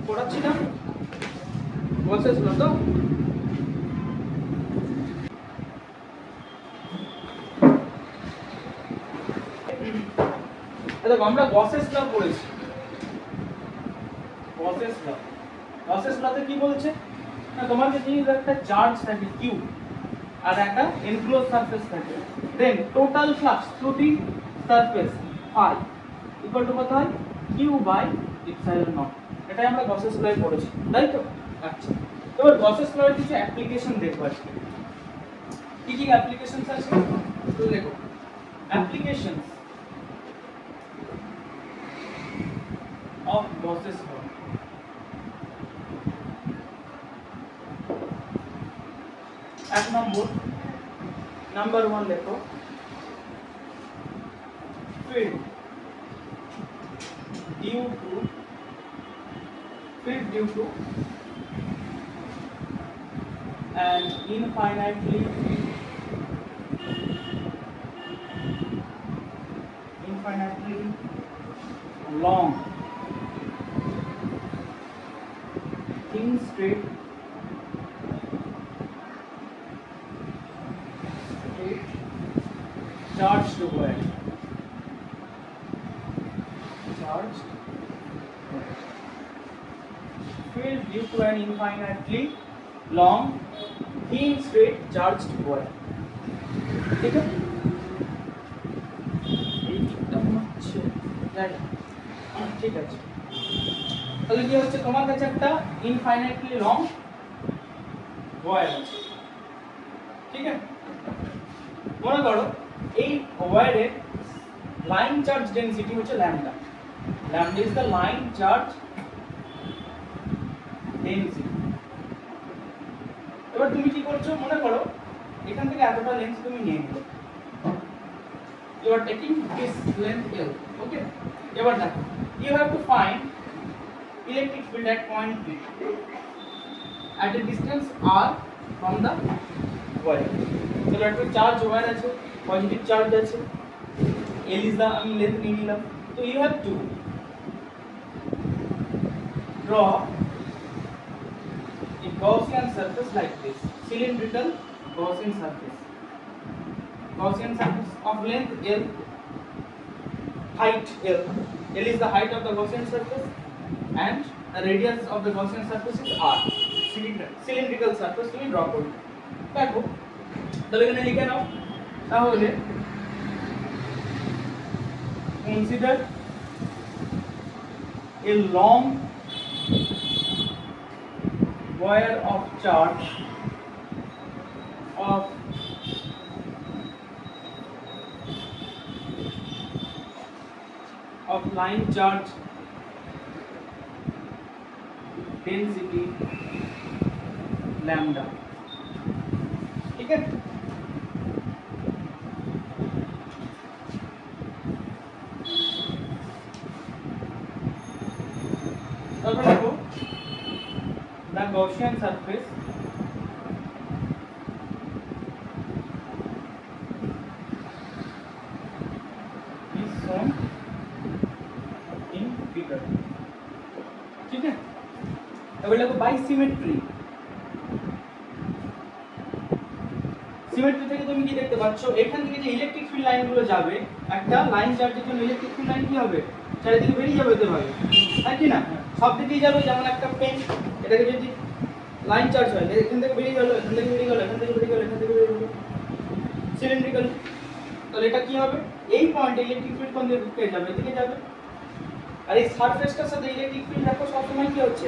পড়াচ্ছি না, গসেস ল তো। দেখো আমরা গসেস ল পড়েছি। গসেস লতে কি বলছে না, তোমার যদি একটা চার্জ থাকে কিউ আর একটা এনক্লোজ সারফেস থাকে, then total flux through the surface phi equal to কত হয়, কিউ বাই ইপসাইলন নট। এটাই আমরা গসেস লয়ে পড়েছি, তাই তো? আচ্ছা, এবার গসেস লয়ের কিছু অ্যাপ্লিকেশন দেখব আজকে। কি কি অ্যাপ্লিকেশনস আছে তো দেখো। অ্যাপ্লিকেশনস অফ গসেস ল। এক নাম্বার 1 দেখো, field due to an infinitely long thin straight charged wire. Field due to an infinitely long thin straight charged wire. ঠিক আছে, ঠিক আছে। তাহলে কি হচ্ছে, তোমার কাছে একটা ইনফাইনাইটলি লং ওয়্যার আছে, ঠিক আছে? মনে করো এই ওয়্যারের লাইন চার্জ ডেনসিটি হচ্ছে lambda. Lambda is the line charge density. এবার তুমি কি করছো, মনে করো এখান থেকে এতটা লেন্থ তুমি নিয়ে নিলে, you are taking this length L, okay? এবার দেখো, you have to find electric field at point P at a distance r from the wire. So একটা চার্জ ওয়্যার আছে, পজিটিভ চার্জ আছে, L is the আমি length নিয়ে নিলাম। তো you have to draw a Gaussian surface like this, cylindrical Gaussian surface of length L, height L. L is the height of the Gaussian surface and the radius of the Gaussian surface is r. Cylindrical surface তুমি draw করবে। দেখো তাহলে এখানে লিখে নাও, তাহলে consider a long wire of charge of line charge density lambda, ठीक है? তারপর দেখো the Gaussian surface is shown in figure, ठीक है? এবার দেখো বাই সিমেট্রি। সিমেট্রি থেকে তুমি কি দেখতে পাচ্ছ, এখান থেকে যে ইলেকট্রিক ফিল্ড লাইনগুলো যাবে, একটা লাইন চার্জের জন্য ইলেকট্রিক ফিল্ড লাইন কি হবে, চারিদিকে বেরিয়ে যাবে, হতে পারে, তাই কি না? সব দিকেই যাবে। যেমন একটা পেন, এটাকে যদি লাইন চার্জ হয়, এখান থেকে বেরিয়ে গেল, এখান থেকে বেরিয়ে গেল, এখান থেকে বেরিয়ে গেল, এখান থেকে বেরিয়ে গেল, সিলিন্ড্রিক্যাল। তাহলে এটা কি হবে, এই পয়েন্টে ইলেকট্রিক ফিল্ড কোন দিকে ঢুকে যাবে, এদিকে যাবে। আর এই সারফেসটার সাথে ইলেকট্রিক ফিল্ড দেখো সবসময় কি হচ্ছে,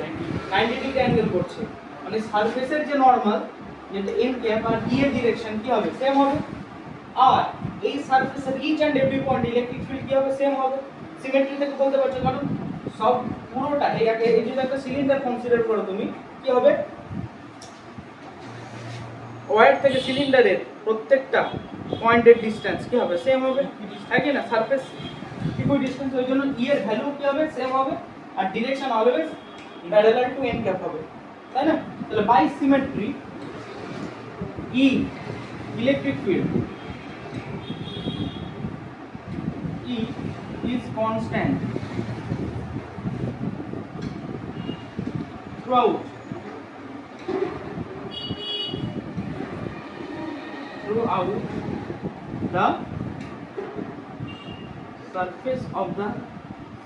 90 ডিগ্রি অ্যাঙ্গেল করছে। মানে সারফেসের যে নরমাল, যেটা এন ক্যাপ আর ডি এর ডিরেকশন কি হবে, সেম হবে। আর এই সারফেসের each and every point electric field কি হবে, সেম হবে। সিমেট্রি থেকে বলতে পারছো, কারণ সব পুরোটা এই যদি একটা সিলিন্ডার কনসিডার করো তুমি, কি হবে, ওয়্যার থেকে সিলিন্ডারের প্রত্যেকটা পয়েন্টের ডিসটেন্স কি হবে, সেম হবে, তাই না? সারফেস ইকুই ডিসটেন্স, ওই জন্য ই এর ভ্যালু কি হবে, সেম হবে। আর direction always parallel to n cap হবে, তাই না? তাহলে by symmetry E electric field E is constant throughout the surface of the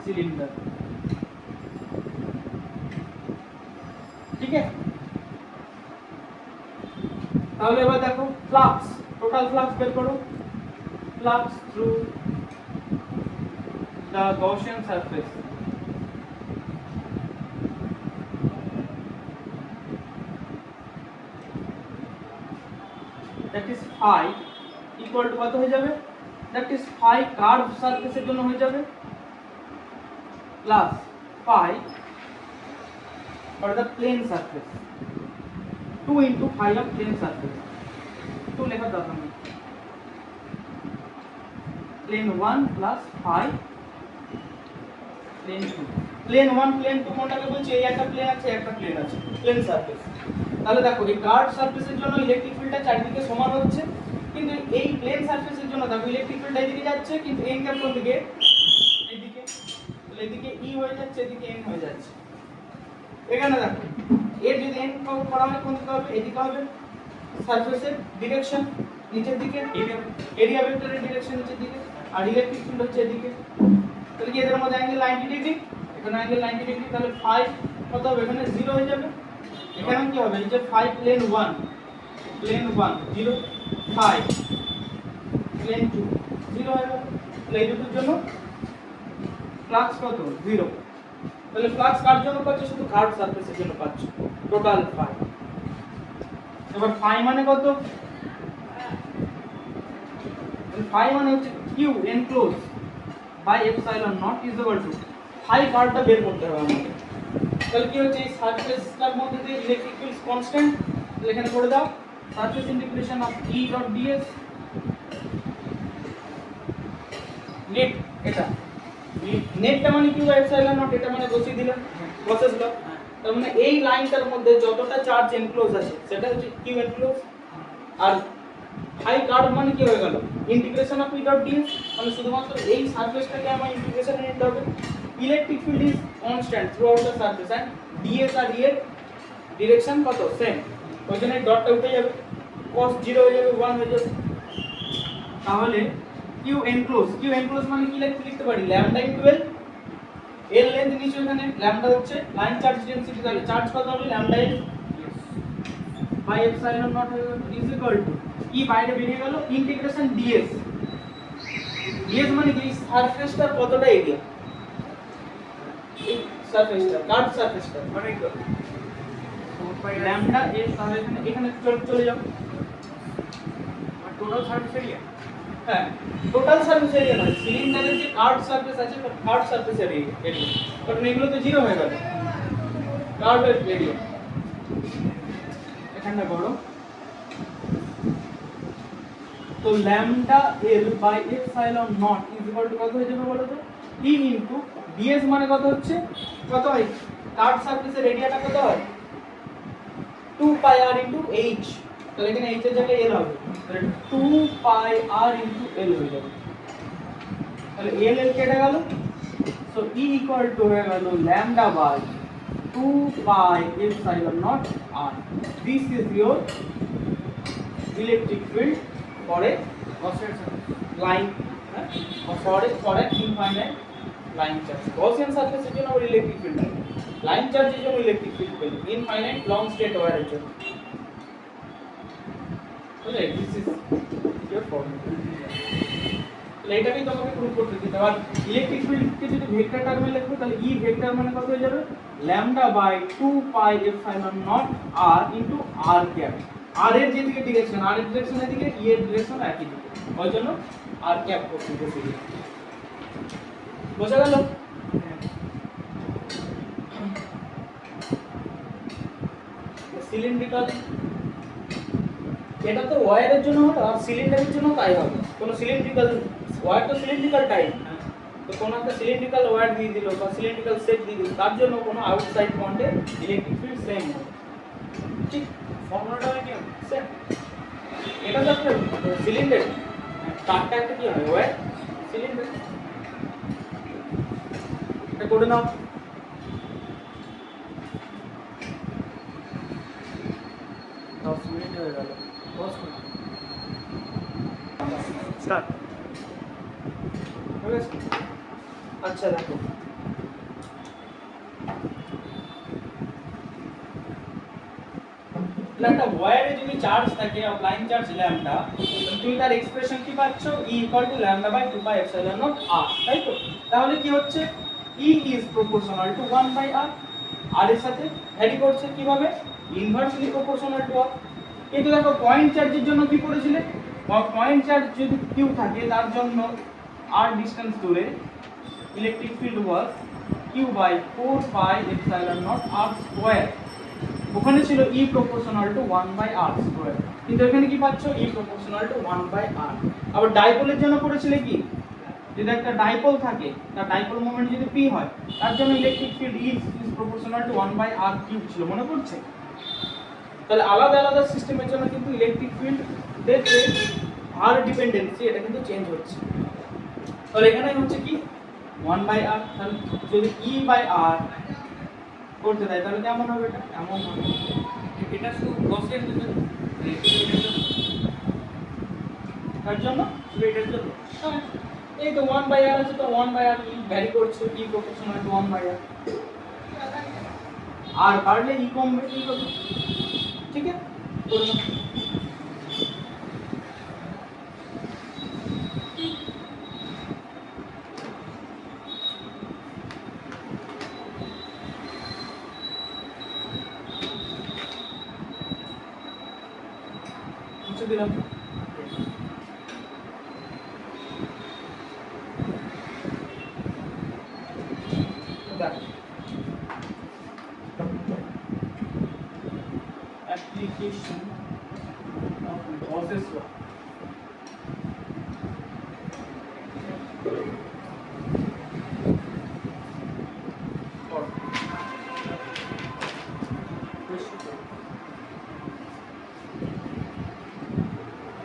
cylinder. ঠিক আছে, তাহলে এবার দেখো ফ্লাক্স, টোটাল ফ্লাক্স বের করো। Flux through the Gaussian surface that is phi equal to কত হয়ে যাবে, that is phi কার্ভ সারফেসের জন্য হয়ে যাবে plus phi for the plane surface 2 into phi of plane surface 2 লেখার দরকার নেই, plane 1 plus phi plane 2, plane 1 plane 2 কোনটাকে বলছি, এই একটা প্লেন আছে একটা প্লেন আছে, প্লেন সারফেস। তাহলে দেখো এই কার্ভ সারফেসের জন্য ইলেকট্রিক ফিল্ডটা চারিদিকে সমান হচ্ছে, কিন্তু এই প্লেন সারফেসের জন্য দেখো ইলেকট্রিক ফিল্ড এইদিকে যাচ্ছে, কিন্তু এন ক্যাপ কোন দিকে, এইদিকে, তাহলে এদিকে ই হয়ে যাচ্ছে, এদিকে এন হয়ে যাচ্ছে। এখানে দেখো এর যদি এন করা হয় কোন দিকে হবে, এদিকে হবে, সারফেসের ডিরেকশন নিচের দিকে, এরিয়া ভেক্টরের ডিরেকশন নিচের দিকে, আর ইলেকট্রিক ফিল্ড হচ্ছে এদিকে। তাহলে কি এদের মধ্যে অ্যাঙ্গেল 90 ডিগ্রি, এখানে অ্যাঙ্গেল 90 ডিগ্রি, তাহলে phi কত হবে, এখানে 0 হয়ে যাবে। এখানে কি হবে, এই যে phi প্লেন 1 0, phi প্লেন 2 0 হয়ে যাবে। তাহলে এই দুটোর জন্য ফ্লাক্স কত 0। তাহলে ফ্লাক্স কার জন্য পাচ্ছ, শুধু কার্ভ সারফেসের জন্য পাচ্ছ টোটাল phi। এবার phi মানে কত, phi মানে হচ্ছে q enclosed by epsilon naught is equal to phi কার্ভটা বের করতে হবে আমাদের। তাহলে কি হচ্ছে, এই সারফেসটার মধ্যে দিয়ে ইলেকট্রিক ফিল্ড কনস্ট্যান্ট, তাহলে এখানে করে দাও surface integration of E dot ds net, এটা নেটটা মানে কি বাই এপসাইলন নট, এটা মানে বসিয়ে দিলাম প্রসেস ল। তার মানে এই লাইনটার মধ্যে যতটা চার্জ এনক্লোজ আছে সেটা হচ্ছে q এনক্লোজ, আর phi কার্ভ মানে কি হয়ে গেল, integration of E dot ds, মানে শুধুমাত্র এই সারফেসটাকে আমার ইন্টিগ্রেশনে নিতে হবে। Electric field is constant throughout the surface and ds আর E এর ডিরেকশন কত সেম, ওই জন্য ডটটা উঠে যাবে, cos 0 হয়ে যাবে 1 হয়ে যাবে। তাহলে q enclose মানে কি লিখতে পারি, lambda into l, l length নিচে, এখানে ল্যামডা হচ্ছে লাইন চার্জ ডেনসিটি, তাহলে চার্জ কত হবে lambda l by epsilon naught is equal to কি বাইরে বেরিয়ে গেল ইন্টিগ্রেশন ds, ds মানে কি সারফেসটার কতটা এরিয়া, এই সারফেসটা কার্ভ সারফেসটা মানে ল্যামডা l, তাহলে এখানে চলে যাও টোটাল সারফেস এরিয়া, হ্যাঁ টোটাল সারফেস এরিয়া নয়, সিলিন্ডারের যে কার্ভ সারফেস আছে কার্ভ সারফেস এরিয়া, কারণ এগুলো তো 0 হয়ে গেল, কার্ভের এরিয়া এখানে বড়। তো lambda l by epsilon naught is equal to কত হয়ে যাবে বলো তো, E ইনটু ds মানে কত হচ্ছে, কত হয় কার্ভ সারফেসের এরিয়াটা কত হয় 2 পাই r ইনটু h, তাহলে এখানে h এর জায়গায় l হবে, তাহলে 2 পাই r ইনটু l হয়ে যাবে। তাহলে l কেটে গেল, সো E ইকুয়াল টু হয়ে গেল lambda by 2 pi epsilon naught r। This is your electric field for a Gaussian line, for an infinite line charge. Gaussian surface এর জন্য আমরা ইলেকট্রিক ফিল্ড পাই, লাইন চার্জের জন্য ইলেকট্রিক ফিল্ড পাই, infinite long state ওয়্যারের জন্য। তাহলে this is your formula, তাহলে এটাকেই তোমাকে প্রুভ করতে দিতে হবে। আর ইলেকট্রিক ফিল্ডকে যদি ভেক্টর টার্মে লিখবো, তাহলে E ভেক্টর মানে কত হয়ে যাবে lambda by 2 pi epsilon naught r into r cap, r এর যেদিকে ডিরেকশন, r এর ডিরেকশন এদিকে, E এর ডিরেকশন একই দিকে, ওই জন্য r ক্যাপ করতে বসে। বোঝা গেল? সিলিন্ড্রিক্যাল, এটা তো ওয়্যারের জন্য হলো, আর সিলিন্ডারের জন্য তাই হবে। কোন সিলিন্ড্রিক্যাল ওয়্যার তো সিলিন্ড্রিক্যাল টাইপ, তো কোন একটা সিলিন্ড্রিক্যাল ওয়্যার দিয়ে দিল বা সিলিন্ড্রিক্যাল শেপ দিয়ে দিল, তার জন্য কোনো আউটসাইড পয়েন্টে ইলেকট্রিক ফিল্ড সেম হবে। ঠিক ফর্মুলাটা কি সেম, এটা তো একটা সিলিন্ডার, তারটা একটা কি হবে ওয়্যার সিলিন্ডার, এটা করে নাও। 10 মিনিট হয়ে গেল, পজ কর, স্টার্ট। আচ্ছা দেখো, একটা ওয়্যারে যদি চার্জ থাকে লাইন চার্জ ল্যাম্বডা, তুমি তার এক্সপ্রেশন কি পাচ্ছ, E = λ/2πε0 r, তাই তো? তাহলে কি হচ্ছে, E is proportional to 1/r, r এর সাথে ভ্যারি করছে কিভাবে, ইনভার্সলি প্রপোর্শনাল টু r। কিন্তু দেখো পয়েন্ট চার্জের জন্য কি করেছিলে, পয়েন্ট চার্জ যদি q থাকে তার জন্য r ডিসটেন্স দূরে ইলেকট্রিক ফিল্ড ওয়াজ q/4πε0 r²। ওখানে ছিল E proportional to 1/r², কিন্তু এখানে কি পাচ্ছ, E proportional to 1/r। আবার ডাইপোলের জন্য করেছিলে কি, যদি একটা ডাইপোল থাকে তার ডাইপোল মোমেন্ট যদি p হয় তার জন্য electric field E is proportional to 1/r³ ছিল, মনে পড়ছে? তাহলে আলাদা আলাদা সিস্টেমের জন্য কিন্তু ইলেকট্রিক ফিল্ড দেখে r ডিপেন্ডেন্সি এটা কিন্তু চেঞ্জ হচ্ছে। তাহলে এখানে হচ্ছে কি 1/r, তাহলে যদি E/r করতে দেয় তাহলে কেমন হবে, এটা এমন হবে। এটা শুধু গসের জন্য, তার জন্য এটার জন্য এই তো 1/r আছে, তো 1/r ভ্যারি করছে, E proportional to 1/r, আর বাড়লে E কমবে, কি হবে, ঠিক আছে? করে নাও। মুছে দিলাম। Application of Gauss's law.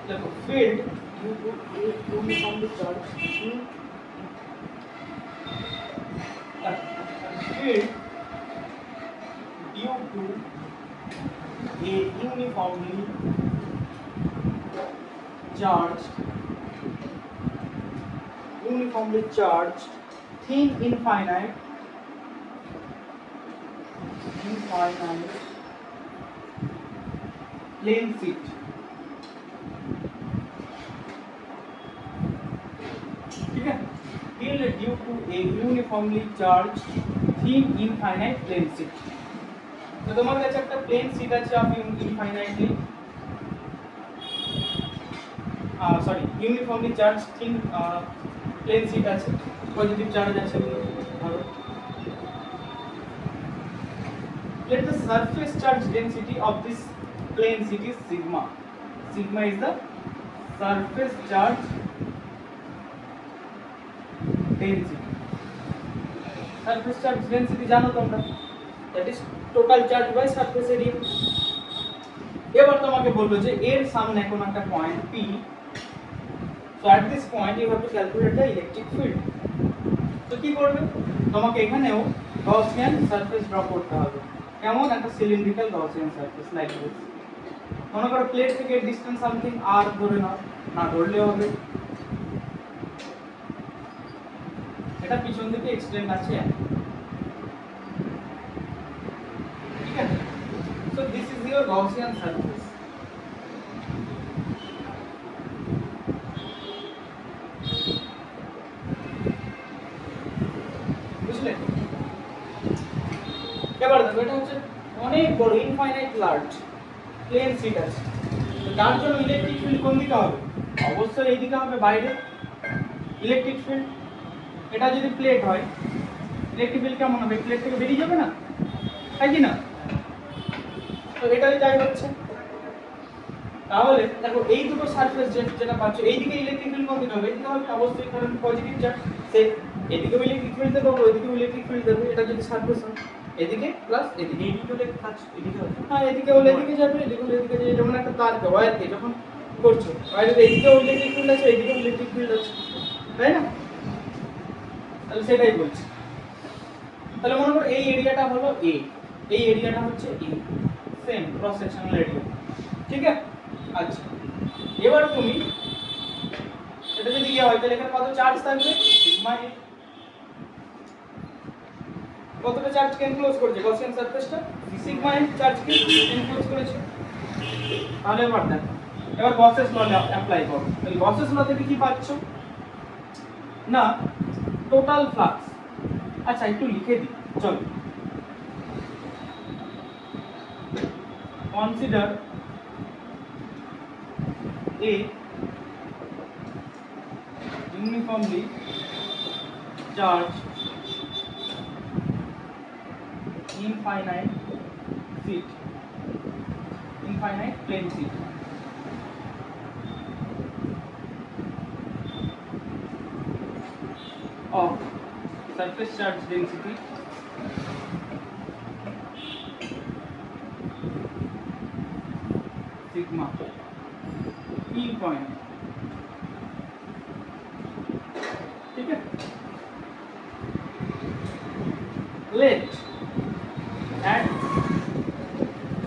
Like a field uniformly charged field due to a uniformly charged thin infinite plane sheet, ठीक है? Field due to a uniformly charged thin infinite plane sheet। তো তোমার কাছে একটা প্লেন শীট আছে, আপনি infinitely uniformly charge thin plane sheet আছে, positive charge আছে ধরো। Let the surface charge density of this plane sheet is sigma. Sigma is the surface charge density. Surface charge density জানো তোমরা, that is total charge by surface area। এবার তোমাকে বলবো যে এর সামনে কোন একটা point P, so at this point you have to calculate the electric field। তো কি করবে, তোমাকে এখানেও Gaussian surface ড্র করতে হবে। কেমন, একটা cylindrical Gaussian surface like this. মনে করো প্লেট থেকে ডিসটেন্স সামথিং r ধরে নাও, না ধরলেও হবে, এটা পিছন দিকে এক্সটেন্ড আছে, ঠিক আছে? So this is your Gaussian surface। বুঝলে? এবার দেখো এটা হচ্ছে অনেক বড় ইনফাইনাইট লার্জ প্লেন শীট আছে, তো তার জন্য ইলেকট্রিক ফিল্ড কোন দিকে হবে, অবশ্যই এই দিকে হবে, বাইরে ইলেকট্রিক ফিল্ড। এটা যদি প্লেট হয় ইলেকট্রিক ফিল্ড কেমন হবে, প্লেট থেকে বেরিয়ে যাবে না, তাই কি না? তো এটাই যাই হচ্ছে। তাহলে দেখো এই দুটো সারফেস যেটা পাচ্ছ, এইদিকে ইলেকট্রিক ফিল্ড কোন দিকে হবে, এদিকে হবে অবশ্যই, কারণ পজিটিভ চার্জ, সে এদিকেও ইলেকট্রিক ফিল্ড দেবো, ওইদিকেও ইলেকট্রিক ফিল্ড দেবো। এটা যদি সারফেস হয় এদিকে প্লাস এদিকে, এইদিকে হলে কাজ এদিকে হবে, হ্যাঁ এদিকে হলে এদিকে যাবে, এদিকে হলে এদিকে যাবে। যেমন একটা তারকে ওয়্যারকে যখন করছো, ওয়্যারের এইদিকেও ইলেকট্রিক ফিল্ড আছে, এইদিকেও ইলেকট্রিক ফিল্ড আছে, তাই না? তাহলে সেটাই বলছি। তাহলে মনে করো এই এরিয়াটা হলো A, এই এরিয়াটা হচ্ছে A, same cross sectional area. ঠিক আছে, আচ্ছা এবার তুমি এটা যদি ইয়ে হয় তাহলে এখানে কত চার্জ থাকবে সিগমা এ। কতটা চার্জকে এনক্লোজ করেছে গসিয়ান সারফেসটা, সিগমা এ চার্জকে এনক্লোজ করেছে। তাহলে এবার দেখো, এবার গসেস ল অ্যাপ্লাই করো। তাহলে গসেস ল থেকে কি পাচ্ছ না টোটাল ফ্লাক্স। আচ্ছা একটু লিখে দিই চলো। Consider A uniformly charged infinite plane sheet of surface charge density sigma e point। ठीक है, let at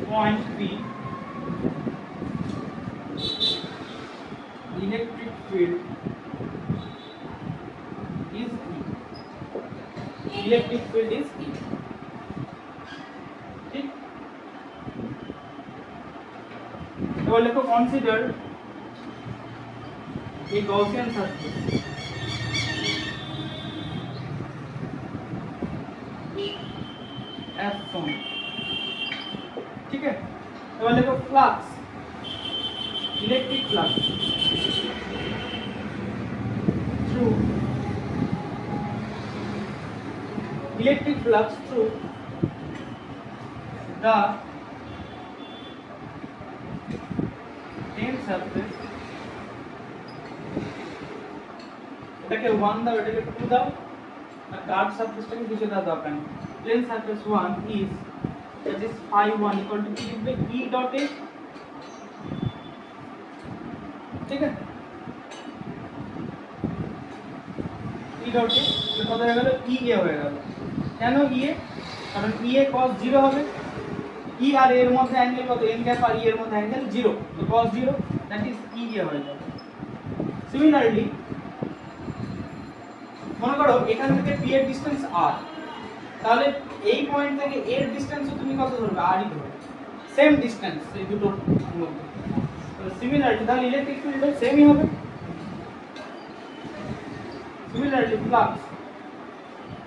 point P electric field is E। electric field is E। ठीक, तो लिखो consider a Gaussian surface as shown। ठीक है, तो लिखो flux electric flux through electric flux through the plane surface। এটাকে 1 দাও, এটাকে 2 দাও, আর কার্ভ সারফেসটাকে কিছু দাও দরকার নেই। Plane surface 1 is that is phi 1 equal to কি লিখবে E dot A। ঠিক আছে, E dot A এর কত হয়ে গেল E A হয়ে গেল। কেন E A? কারণ E A cos 0 হবে। E আর A এর মধ্যে অ্যাঙ্গেল কত n গ্যাপ আর E এর মধ্যে অ্যাঙ্গেল 0, তো cos 0 that is E A হয়ে যাবে। সিমিলারলি মনে করো এখান থেকে P এর ডিসটেন্স r, তাহলে এই পয়েন্ট থেকে এর ডিসটেন্সও তুমি কত ধরবে r ই ধরবে, সেম ডিসটেন্স এই দুটোর মধ্যে। তো সিমিলারলি তাহলে ইলেকট্রিক ফিল্ডও সেমই হবে। Similarly flux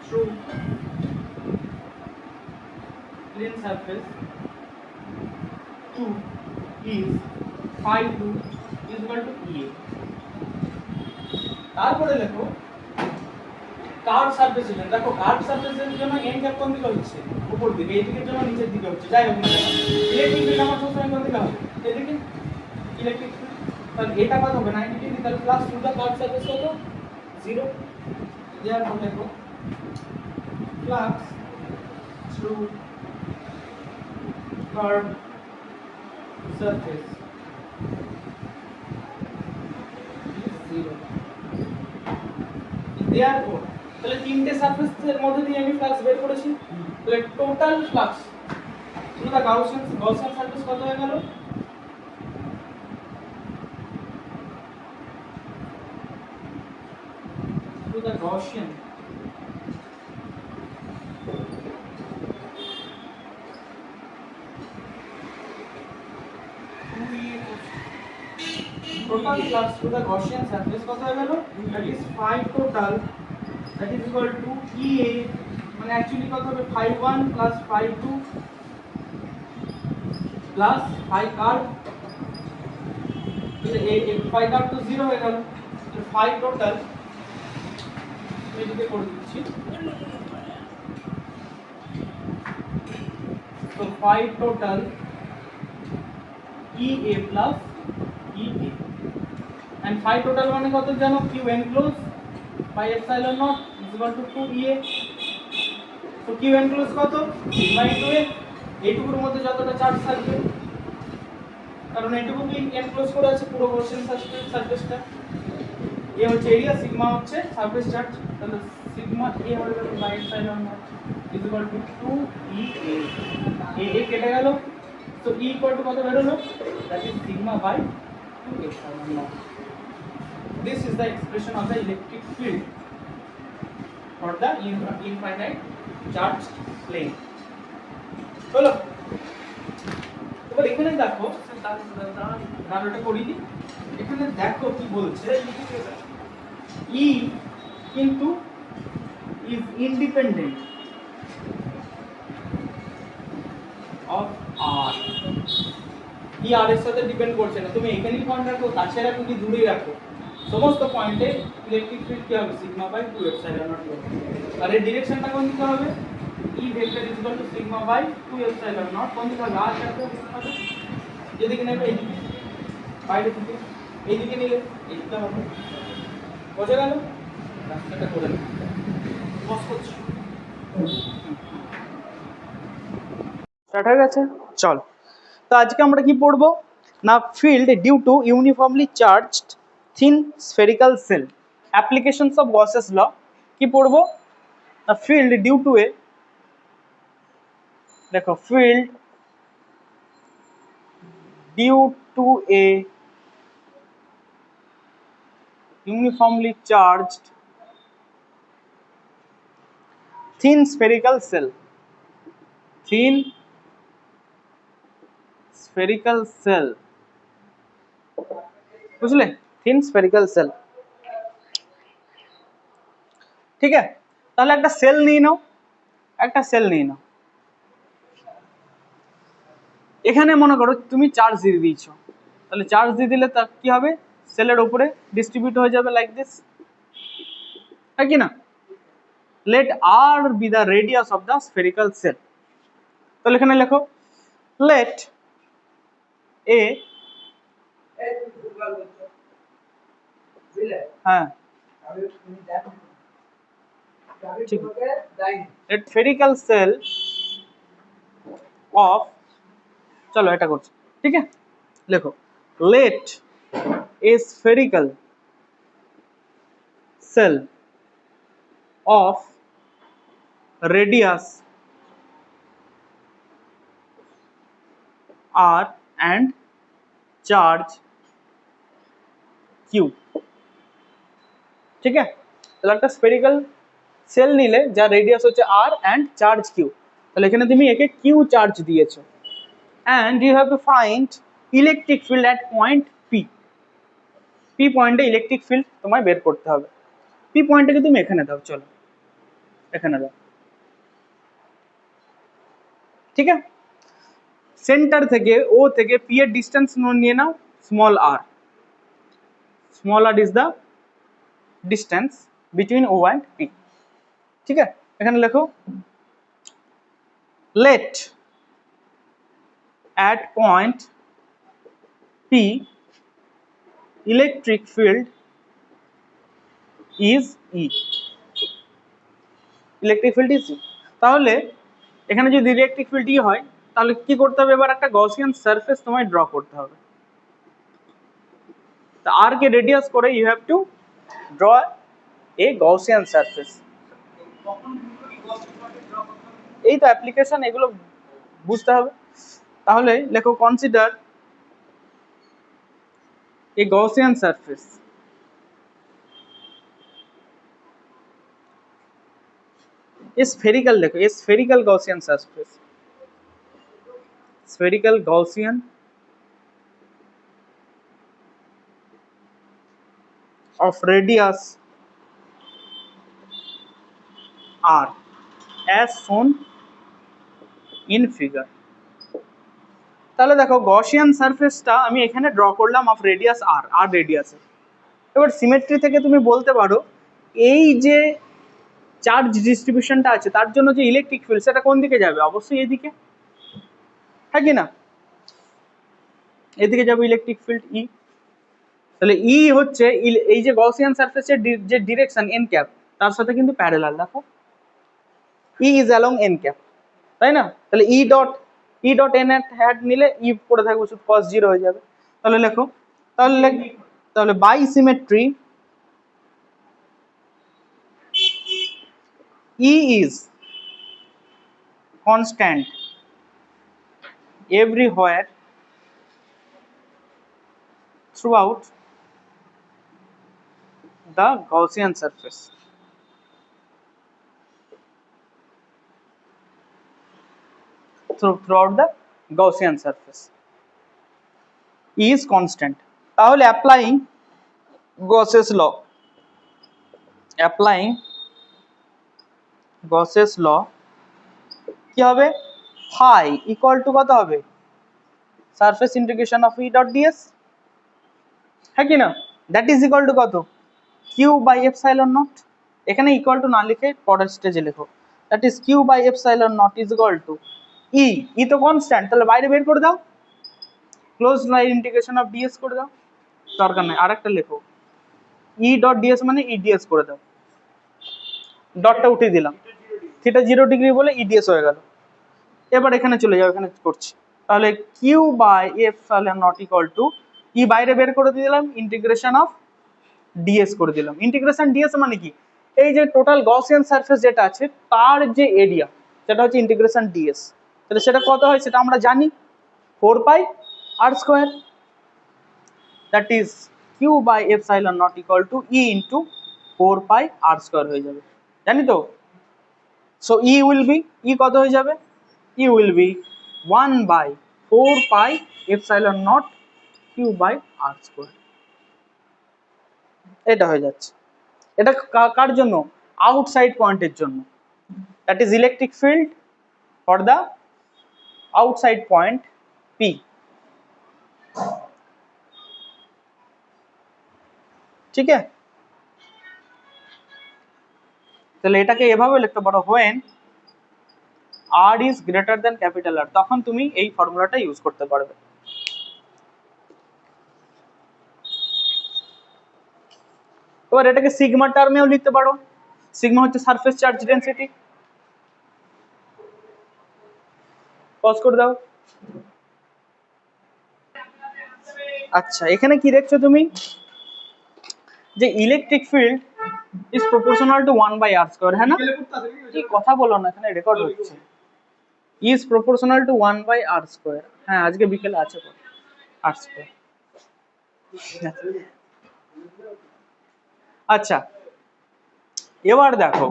through plane surface 2 is phi 2 is equal to E A। তারপরে দেখো কার্ভ সারফেসের জন্য, দেখো কার্ভ সারফেসের জন্য n গ্যাপ কোন দিকে হচ্ছে উপর দিকে, এই দিকের জন্য নিচের দিকে হচ্ছে। যাই হোক না ইলেকট্রিক ফিল্ড আমার সবসময় কোন দিকে হবে এদিকে ইলেকট্রিক ফিল্ড। তাহলে এটা কত হবে 90 ডিগ্রি, তাহলে plus to the curve surface কত 0। therefore দেখো flux through curved surface is 0। therefore তাহলে তিনটে সারফেসের মধ্যে দিয়ে আমি ফ্লাক্স বের করেছি, তাহলে total flux through the Gaussian surface কত হয়ে গেল through the Gaussian total flux through the Gaussian surface কত হয়ে গেল, that is phi total that is equal to EA, মানে অ্যাকচুয়ালি কত হবে phi 1 plus phi 2 plus phi curve, এই phi curve তো 0 হয়ে গেল, তো phi total এদিকে করে দিচ্ছি। তো phi total EA plus EA and phi total মানে কত জানো q enclosed by epsilon naught is equal to 2EA। তো q enclosed কত sigma into A, এইটুকুর মধ্যে যতটা চার্জ থাকবে, কারণ এইটুকু কি এনক্লোজ করে আছে পুরো গসিয়ান সারফেসটা। এ হচ্ছে এরিয়া, সিগমা হচ্ছে সারফেস চার্জ, তাহলে সিগমা A হয়ে গেল by epsilon naught is equal to 2EA। A কেটে গেল, So E equal to কত বেরোলো? That is sigma by 2 epsilon naught. This is the expression of the electric field for the infinite charged plane. চলো এবার এখানে দেখো, ধারণাটা করি দিই। এখানে দেখো কি বলছে, E কিন্তু is independent of R. E R এর সাথে ডিপেন্ড করছে না, তুমি এখানেই পয়েন্ট রাখো, কাছে রাখো কি দূরে রাখো, সমস্ত পয়েন্টে ইলেকট্রিক ফিল্ড কি হবে? সিগমা বাই 2 এপসাইলন নট হবে। আর এর ডিরেকশনটা কোন দিকে হবে? E vector is equal to sigma by 2 epsilon naught কোন দিকে হবে? আর সাথে হবে যেদিকে নেবে এইদিকে, বাইরে থেকে এইদিকে নিলে এইদিকে হবে। বোঝা গেল? রাস্তাটা করে নাও, বস করছি। স্টার্ট হয়ে গেছে, চল। তো আজকে আমরা কি পড়বো না, field due to uniformly charged thin spherical shell, applications of Gauss's law. কি পড়বো না, ফিল্ড ডিউ টু এ, দেখো field due to a uniformly charged thin spherical shell, thin spherical shell, বুঝলে? থিন স্ফেরিক্যাল সেল, ঠিক আছে? তাহলে একটা sell নিয়ে নাও, একটা সেল নিয়ে নাও। এখানে মনে করো তুমি চার্জ দিয়ে দিয়েছো, তাহলে চার্জ দিয়ে দিলে তা কি হবে? সেলের উপরে ডিস্ট্রিবিউট হয়ে যাবে লাইক দিস, তাই কি না? Let R be the radius of the spherical shell. তাহলে এখানে লেখো লেট এ, হ্যাঁ ঠিক, লেট স্ফেরিক্যাল সেল অফ, চলো এটা করছি, ঠিক আছে? লেখো let a spherical shell of radius r and charge q, ঠিক আছে? তাহলে একটা স্ফেরিক্যাল সেল নিলে যার রেডিয়াস হচ্ছে r and charge q, তাহলে এখানে তুমি একে q চার্জ দিয়েছো, and you have to find electric field at point p. p পয়েন্টে ইলেকট্রিক ফিল্ড তোমায় বের করতে হবে। p পয়েন্টটাকে তুমি এখানে দাও, চলো এখানে দাও, ঠিক আছে? সেন্টার থেকে ও থেকে পি এর ডিস্টেন্স নিয়ে নাও small r, small r is the distance between O and P, ঠিক আছে? এখানে লেখো let at point P electric field is E, electric field is E. তাহলে এখানে যদি ইলেকট্রিক ফিল্ড ই হয়, তাহলে কি করতে হবে? এবার একটা গসিয়ান সারফেস তোমায় ড্র করতে হবে। তা আর কে রেডিয়াস করে you have to draw a Gaussian surface. এই তো অ্যাপ্লিকেশন, এগুলো বুঝতে হবে। তাহলে লেখো consider a Gaussian surface, spherical, দেখো spherical Gaussian surface, spherical Gaussian of radius r as shown in figure। তাহলে দেখো গসিয়ান সারফেসটা আমি এখানে ড্র করলাম অফ রেডিয়াস r, আর রেডিয়াসে। এবার সিমেট্রি থেকে তুমি বলতে পারো এই যে চার্জ ডিস্ট্রিবিউশনটা আছে তার জন্য যে ইলেকট্রিক ফিল্ড সেটা কোন দিকে যাবে? অবশ্যই এদিকে, হ্যাঁ কি না? এদিকে যাবে ইলেকট্রিক ফিল্ড ই। তাহলে ই হচ্ছে এই যে গসিয়ান সারফেসের যে ডিরেকশন এন ক্যাপ তার সাথে কিন্তু প্যারালাল, দেখো ই ইজ অ্যালং এন ক্যাপ, তাই না? তাহলে ই ডট এন হ্যাট নিলে ই পড়ে থাকবে, শুধু cos 0 হয়ে যাবে। তাহলে লেখো, তাহলে by symmetry E is constant everywhere throughout the Gaussian surface. Throughout the Gaussian surface is constant. তাহলে applying Gauss's law, কি হবে, phi equal to কত হবে, surface integration of E dot ds, হ্যাঁ কি না, দ্যাট ইজ ইকুয়াল টু কত, Q by epsilon naught. এখানে ইকুয়াল টু না লিখে পরের স্টেজে লেখো, that is Q by epsilon naught is equal to E তো কনস্ট্যান্ট, তাহলে বাইরে বের করে দাও, close line integration of ds করে দাও, দরকার নাই আরেকটা লেখো, E ডট ds মানে E ds করে দাও, ডটটা উঠিয়ে দিলাম, থিটা 0 ডিগ্রি বলে E ds হয়ে গেল। এবার এখানে চলে যাও, এখানে করছি, তাহলে Q by epsilon not equal to E বাইরে বের করে দিলাম, ইন্টিগ্রেশন অফ ds করে দিলাম। ইন্টিগ্রেশন ds মানে কি, এই যে টোটাল গসিয়ান সারফেস যেটা আছে তার যে এরিয়া সেটা হচ্ছে ইন্টিগ্রেশন ds, তাহলে সেটা কত হয় সেটা আমরা জানি, 4 pi r square, that is Q by epsilon not equal to E into 4 pi r square হয়ে যাবে, জানি তো। So E will be, E কত হয়ে যাবে, E will be 1 by 4 pi epsilon not Q by r square, এটা হয়ে যাচ্ছে। এটা কার জন্য, আউটসাইড পয়েন্টের জন্য, that is electric field for the outside point P। ঠিক আছে, তাহলে এটাকে এভাবে লিখতে পারো, when r is greater than capital R, তখন তুমি এই ফর্মুলাটা ইউজ করতে পারবে। এবার এটাকে সিগমা টার্মেও লিখতে পারো, সিগমা হচ্ছে সারফেস চার্জ ডেনসিটি, পজ করে দাও। আচ্ছা এখানে কি দেখছো তুমি, যে electric field is proportional to 1 by r square, হ্যাঁ না, কি কথা বলো না, এখানে রেকর্ড হচ্ছে, is proportional to 1 by r square, হ্যাঁ আজকে বিকেলে আছে r স্কয়ার। আচ্ছা এবার দেখো,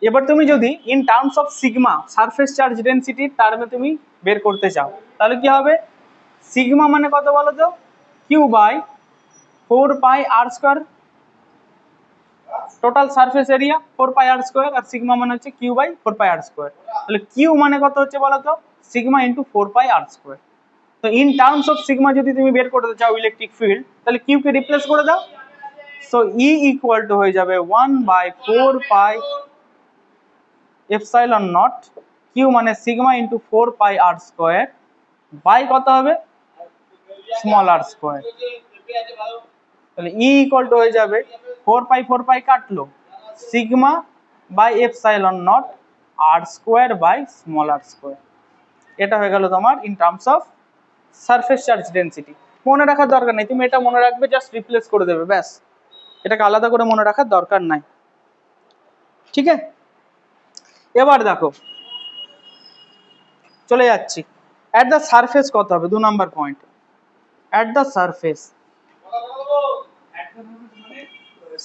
এবার তুমি যদি in terms of sigma surface charge density টার্মে তুমি বের করতে চাও, তাহলে কি হবে, সিগমা মানে কত বলো তো, Q by 4 pi r square, total surface area 4 pi r square, আর সিগমা মানে হচ্ছে Q by 4 pi r square, তাহলে কিউ মানে কত হচ্ছে বলো তো, sigma into 4 pi r square. তো ইন টার্মস অফ সিগমা যদি তুমি বের করতে চাও ইলেকট্রিক ফিল্ড, তাহলে কিউ কে রিপ্লেস করে দাও, সো ই ইকুয়াল টু হয়ে যাবে 1 by 4 pi epsilon not, Q মানে sigma into 4 pi r square, by কত হবে, স্মল r স্কয়ার, তাহলে ই ইকুয়াল টু হয়ে যাবে 4 পাই কাটলো, sigma by epsilon naught r square by small r square, এটা হয়ে গেল তোমার in terms of surface charge density. মনে রাখার দরকার নেই, তুমি এটা মনে রাখবে, জাস্ট রিপ্লেস করে দেবে ব্যাস, এটাকে আলাদা করে মনে রাখার দরকার নাই। ঠিক আছে, এবার দেখো চলে যাচ্ছি, অ্যাট দ্য সারফেস কত হবে, 2 number point, at the surface,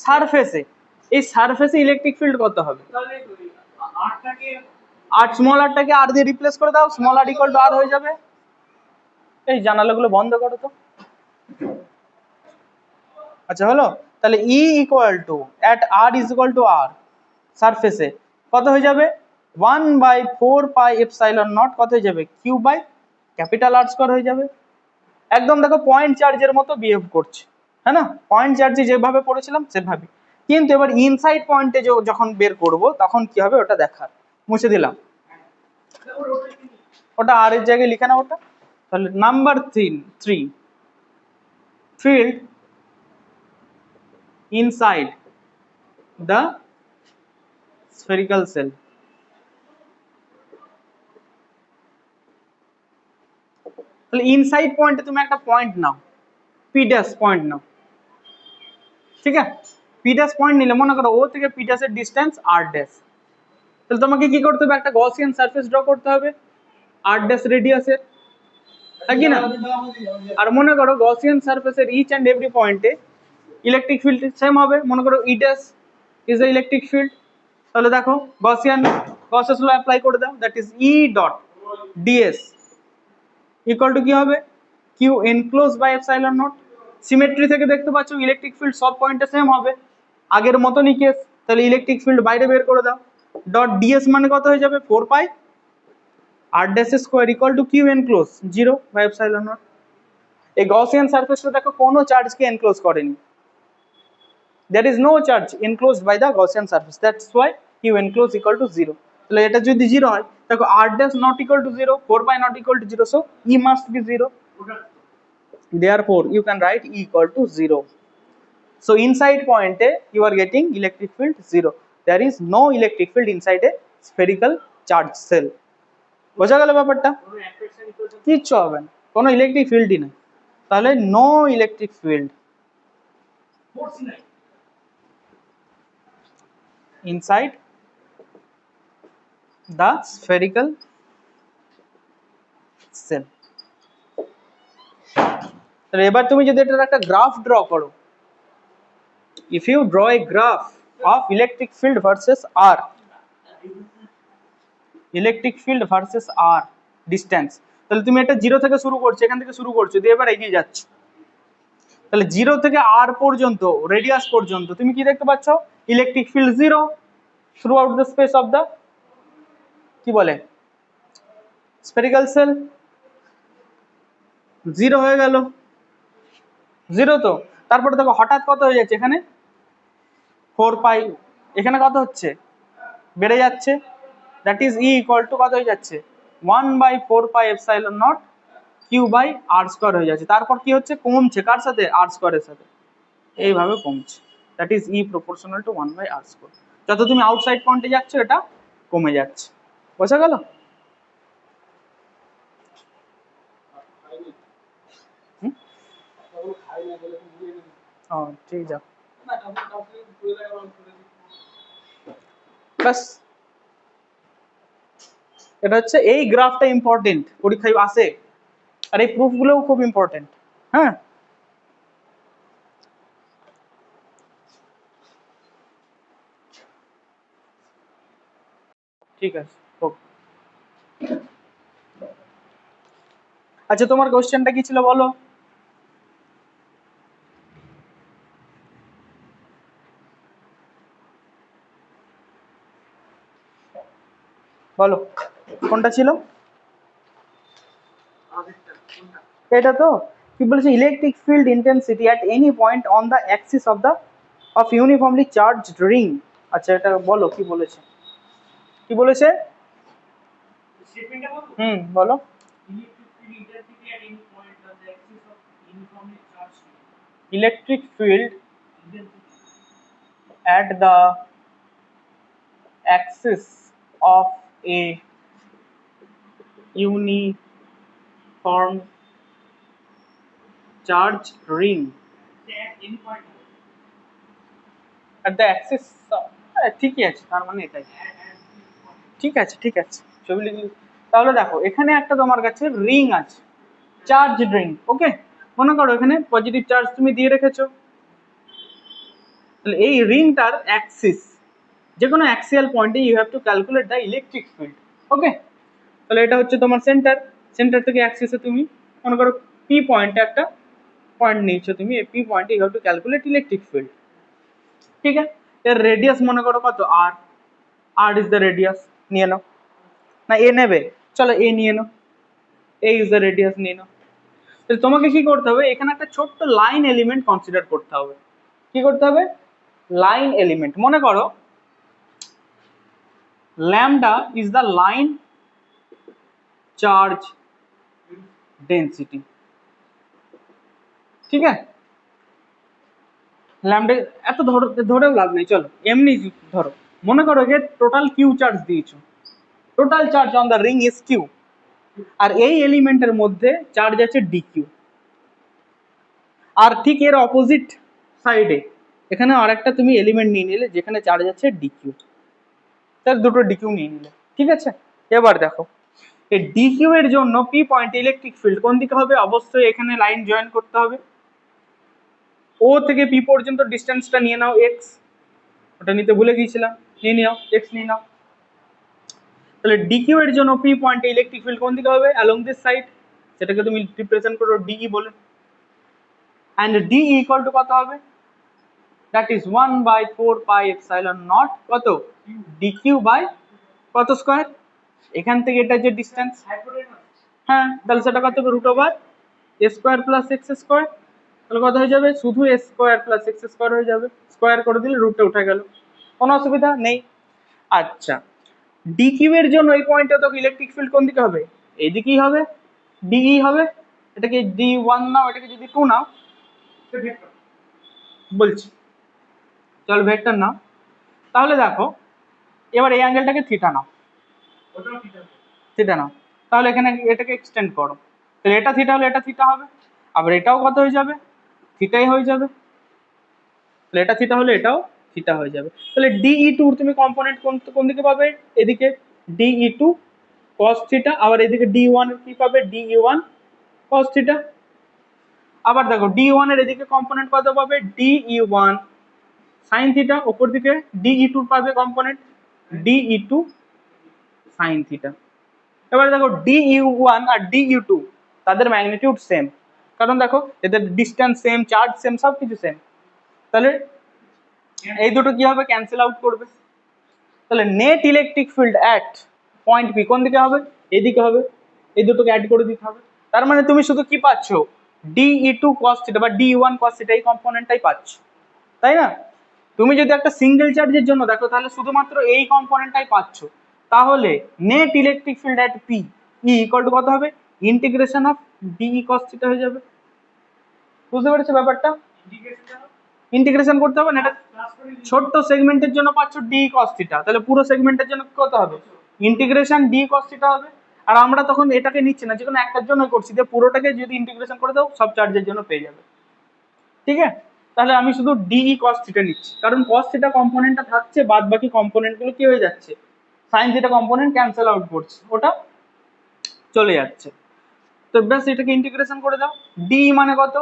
সারফেসে, এই সারফেসে ইলেকট্রিক ফিল্ড কত হবে, আর স্মল আরটাকে আর দিয়ে রিপ্লেস করে দাও, স্মল আর ইকুয়াল টু আর হয়ে যাবে। এই জানালাগুলো বন্ধ করো তো। আচ্ছা হলো, তাহলে E equal to at R is equal to R, সারফেসে কত হয়ে যাবে, 1 বাই 4 পাই এপসাইলন নট কত হয়ে যাবে, Q by capital R square হয়ে যাবে। একদম দেখো পয়েন্ট চার্জের মতো বিহেভ করছে, হ্যাঁ না, পয়েন্ট চার্জে যেভাবে পড়েছিলাম সেভাবে, কিন্তু এবার ইনসাইড পয়েন্টে যখন বের করব তখন কি হবে ওটা দেখার, মুছে দিলাম, ওটা আর এর জায়গায় লিখে না ওটা। তাহলে number 3, field inside the spherical shell, তাহলে ইনসাইড পয়েন্টে তুমি একটা পয়েন্ট নাও, পি ড্যাশ পয়েন্ট নাও, ঠিক আছে, পি ড্যাশ পয়েন্ট নিলে মনে করো ও থেকে পি ড্যাশের ডিস্টেন্স আর ড্যাশ, তাহলে তোমাকে কি করতে হবে, একটা গসিয়ান সারফেস ড্র করতে হবে, r ড্যাশ রেডিয়াসের, থাকি না? আর মনে করো গসিয়ান সারফেসের ইচ অ্যান্ড এভরি পয়েন্টে ইলেকট্রিক ফিল্ড সেম হবে। মনে করো E dash is the electric field, তাহলে দেখো গসেস ল অ্যাপ্লাই করে দাও, that is E dot DS equal to কি হবে, Q enclose by epsilon not. Symmetry থেকে দেখতে পাচ্ছ ইলেকট্রিক ফিল্ড সব পয়েন্টে সেম হবে, আগের মতনই কেস। তাহলে ইলেকট্রিক ফিল্ড বাইরে বের করে দাও, ডট ডিএস মানে কত হয়ে যাবে, 4 pi R dash square equal to Q enclose 0 by epsilon not. এই গসিয়ান সারফেসটা দেখো কোনো চার্জকে এনক্লোজ করেনি, there is no charge enclosed by the Gaussian surface, that's why Q enclosed equal to 0. তাহলে এটা যদি 0 হয় দেখো r dash not equal to 0, 4 pi not equal to 0, so E must be 0, therefore you can write E equal to 0. So inside point A you are getting electric field 0, there is no electric field inside a spherical charge cell. বোঝা গেল ব্যাপারটা? কিচ্ছু হবে না, কোনো electric ফিল্ডই নেই, তাহলে no electric field inside the spherical cell. তাহলে এবার তুমি যদি এটার একটা গ্রাফ ড্র করো, if you draw a graph of electric field versus r, electric field versus r distance, তাহলে তুমি এটা 0 থেকে শুরু করছো, এখান থেকে শুরু করছো, দিয়ে এবার এগিয়ে যাচ্ছ, তাহলে 0 থেকে r পর্যন্ত রেডিয়াস পর্যন্ত তুমি কি দেখতে পাচ্ছ, electric field 0 through out the space of the কি বলে স্ফেরিক্যাল সেল। 0 হয়ে গেল, 0 তো, তারপরে দেখো হঠাৎ কত হয়ে যাচ্ছে, এখানে 4 পাই, এখানে কত হচ্ছে, বেড়ে যাচ্ছে, that is E equal to কত হয়ে যাচ্ছে, 1/4 pi epsilon not Q by R square হয়ে যাচ্ছে। তারপর কি হচ্ছে, কমছে, কার সাথে, আর স্কোয়ারের সাথে, এইভাবে কমছে, that is E proportional to 1/r square. যত তুমি আউটসাইড পয়েন্টে যাচ্ছ এটা কমে যাচ্ছে, বোঝা গেল? ঠিক যাও বাস। এটা হচ্ছে এই গ্রাফটা ইম্পর্টেন্ট, পরীক্ষায় আসে, আর এই প্রুফগুলোও খুব ইম্পর্টেন্ট। হ্যাঁ, ঠিক আছে, হোক। আচ্ছা, তোমার কোশ্চেনটা কি ছিল বলো? বলো কোনটা ছিল? এটা তো কি বলেছে, electric field intensity at any point on the Axis of the of uniformly charged ring. আচ্ছা, এটা বলো কি বলেছে, কি বলেছে? বলো। Electric field at the axis of a uniform charge ring at the axis ঠিকই আছে, তার মানে এটাই ঠিক আছে, ঠিক আছে, ছবি লিখলি। তাহলে দেখো এখানে একটা তোমার কাছে রিং আছে, চার্জ রিং, ওকে। মনে করো এখানে পজিটিভ চার্জ তুমি দিয়ে রেখেছো, তাহলে এই রিংটার অ্যাক্সিস, যে কোনো অ্যাক্সিয়াল পয়েন্টে you have to calculate the electric field, okay. তাহলে এটা হচ্ছে তোমার সেন্টার থেকে অ্যাক্সিসে তুমি মনে করো পি পয়েন্টে একটা পয়েন্ট নিয়েছো তুমি, এই পি পয়েন্টে you have to calculate electric field, ঠিক আছে। এর রেডিয়াস মনে করো কত, আর ইজ দ্য রেডিয়াস, নিয়ে নাও, না এ নেবে, চলো এ নিয়ে নাও, এ ইজ দ্য রেডিয়াস নিয়ে নাও। তাহলে তোমাকে কি করতে হবে, এখানে একটা ছোট্ট লাইন এলিমেন্ট কনসিডার করতে হবে। কি করতে হবে, লাইন এলিমেন্ট। মনে করো lambda is the line charge density, ঠিক আছে। ল্যামডা এত ধরেও লাভ নেই, চলো এমনি ধরো। মনে করো যে টোটাল কিউ চার্জ দিয়েছো, total charge on the ring is Q, আর এই এলিমেন্টের মধ্যে চার্জ আছে ডিকিউ, আর ঠিক এর অপোজিট সাইডে এখানে আরেকটা তুমি এলিমেন্ট নিয়ে নিলে যেখানে চার্জ আছে ডিকিউ, তার দুটো ডিকিউ নিয়ে নিলে, ঠিক আছে। এবার দেখো এই ডিকিউ এর জন্য পি পয়েন্ট ইলেকট্রিক ফিল্ড কোন দিকে হবে? অবশ্যই এখানে লাইন জয়েন করতে হবে। ও থেকে পি পর্যন্ত ডিস্টেন্সটা নিয়ে নাও এক্স, ওটা নিতে ভুলে গিয়েছিলাম, নিয়ে নাও এক্স নিয়ে নাও। তাহলে ডিকিউ এর জন্য পি পয়েন্টে ইলেকট্রিক ফিল্ড কোন দিকে হবে? অ্যালং দিস সাইড, সেটাকে তুমি রিপ্রেজেন্ট করো ডিই বলে। অ্যান্ড ডি ইকুয়াল টু কত হবে? That is 1/4 pi epsilon not কত? ডিকিউ বাই কত স্কয়ার? এখান থেকে এটা যে ডিস্টেন্স, হ্যাঁ তাহলে সেটা কত হবে? রুট ওভার এ স্কয়ার প্লাস এক্স স্কয়ার। তাহলে কত হয়ে যাবে? শুধু এ স্কয়ার প্লাস এক্স স্কয়ার হয়ে যাবে, স্কয়ার করে দিলে রুটে উঠে গেল, কোনো অসুবিধা নেই। আচ্ছা, ডিকিউ এর জন্য এই পয়েন্টে তো ইলেকট্রিক ফিল্ড কোন দিকে হবে? এইদিকেই হবে, ডিই হবে। এটাকে D1 নাও, এটাকে যদি 2 নাও, বলছি চল ভেক্টর নাও। তাহলে দেখো এবার এই অ্যাঙ্গেলটাকে থিটা নাও, থিটা নাও। তাহলে এখানে এটাকে এক্সটেন্ড করো, তাহলে এটা থিটা হলে এটা থিটা হবে, আবার এটাও কত হয়ে যাবে? থিটাই হয়ে যাবে। তাহলে এটা থিটা হলে এটাও থিটা হয়ে যাবে। তাহলে DE2 তুমি কম্পোনেন্ট কোন দিকে পাবে? এদিকে DE2 cos থিটা, আবার এদিকে D1 এর কি পাবে? DE1 cos theta. আবার দেখো D1 এর এদিকে কম্পোনেন্ট কত পাবে? DE1 sin থিটা, উপর দিকে DE2 পাবে কম্পোনেন্ট DE2 sin থিটা। এবার দেখো DE1 আর DE2 তাদের ম্যাগনিটিউড সেম, কারণ দেখো এদের ডিসটেন্স সেম, চার্জ সেম, সবকিছু সেম। তাহলে এই দুটো কি হবে? ক্যান্সেল আউট করবে। তাহলে net electric field at point P কোন দিকে হবে? এদিকে হবে। এই দুটোকে অ্যাড করে দিতে হবে। তার মানে তুমি শুধু কি পাচ্ছ? DE2 cos থিটা বা DE1 cos থিটা এই কম্পোনেন্টটাই পাচ্ছ, তাই না? তুমি যদি একটা সিঙ্গেল চার্জের জন্য দেখো তাহলে শুধুমাত্র এই কম্পোনেন্টটাই পাচ্ছ। তাহলে net electric field at P E equal to কত হবে? Integration of d E cos theta হয়ে যাবে। বুঝতে পেরেছো ব্যাপারটা? ইন্টিগ্রেশন করতে হবে না, এটা ছোট্ট সেগমেন্টের জন্য পাচ্ছ ডি cos থিটা, তাহলে পুরো সেগমেন্টের জন্য কত হবে? ইন্টিগ্রেশন ডি cos থিটা হবে। আর আমরা তখন এটাকে নিচ্ছি না, যে কোনো একটার জন্য করছি, যে পুরোটাকে যদি ইন্টিগ্রেশন করে দাও সব চার্জের জন্য পেয়ে যাবে, ঠিক আছে? তাহলে আমি শুধু ডিই cos থিটা নিচ্ছি, কারণ cos থিটা কম্পোনেন্টটা থাকছে, বাদ বাকি কম্পোনেন্টগুলো কি হয়ে যাচ্ছে? sin theta component cancel out করছে, ওটা চলে যাচ্ছে। তো ব্যাস এটাকে ইন্টিগ্রেশন করে দাও। ডি মানে কত?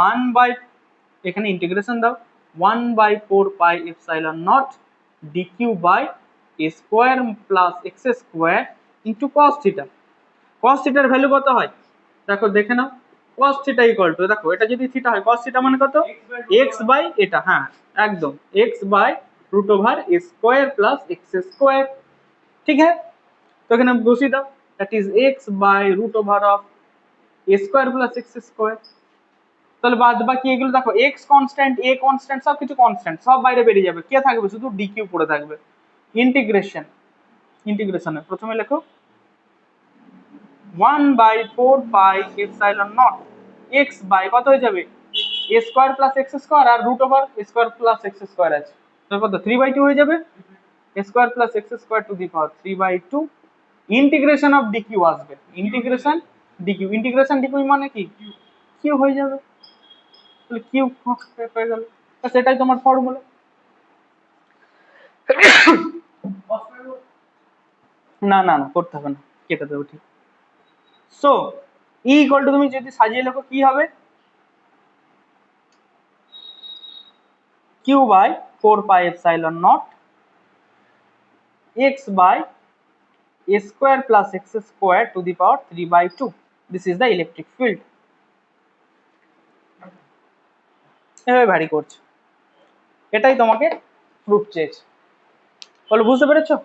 1 বাই, এখানে ইন্টিগ্রেশন দাও, 1/4 pi epsilon naught d Q by A square plus X square into cos theta. cos থিটার ভ্যালু কত হয়? দেখো দেখে নাও, cos থিটা ইকুয়াল টু, দেখো এটা যদি থিটা হয় cos থিটা মানে কত? x বাই এটা, হ্যাঁ একদম x by root over A square plus X square, ঠিক আছে? তো এখানে বসিয়ে দাও, that is x by root over of A square plus X square. তাহলে বাদ বাকি এগুলো দেখো, এক্স কনস্ট্যান্ট, এ কনস্ট্যান্ট, সব কিছু কনস্ট্যান্ট, সব বাইরে বেরিয়ে যাবে, কে থাকবে? শুধু ডিকিউ পড়ে থাকবে। ইন্টিগ্রেশন, ইন্টিগ্রেশনে প্রথমে লেখো 1/4 pi epsilon not X by কত হয়ে যাবে? A square plus X square, আর root over A square plus X square আছে, তাহলে কত? 3/2 হয়ে যাবে। A square plus X square to the power 3/2। Integration of DQ আসবে, ইন্টিগ্রেশন ডিকিউ, ইন্টিগ্রেশন ডিকিউ মানে কি? কিউ হয়ে যাবে, তাহলে কিউ হয়ে গেল, সেটাই তোমার ফর্মুলা। না না না করতে হবে না, কেটে দেবো, ঠিক। সো ই ইকুয়াল টু, তুমি যদি সাজিয়ে লেখো কি হবে? Q by 4 pi epsilon not X by A square plus X square to the power 3/2। This is the electric field. এভাবে ভ্যারি করছে, এটাই তোমাকে প্রুফ চেয়েছে। বলো বুঝতে পেরেছো?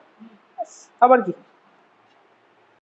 আবার কি?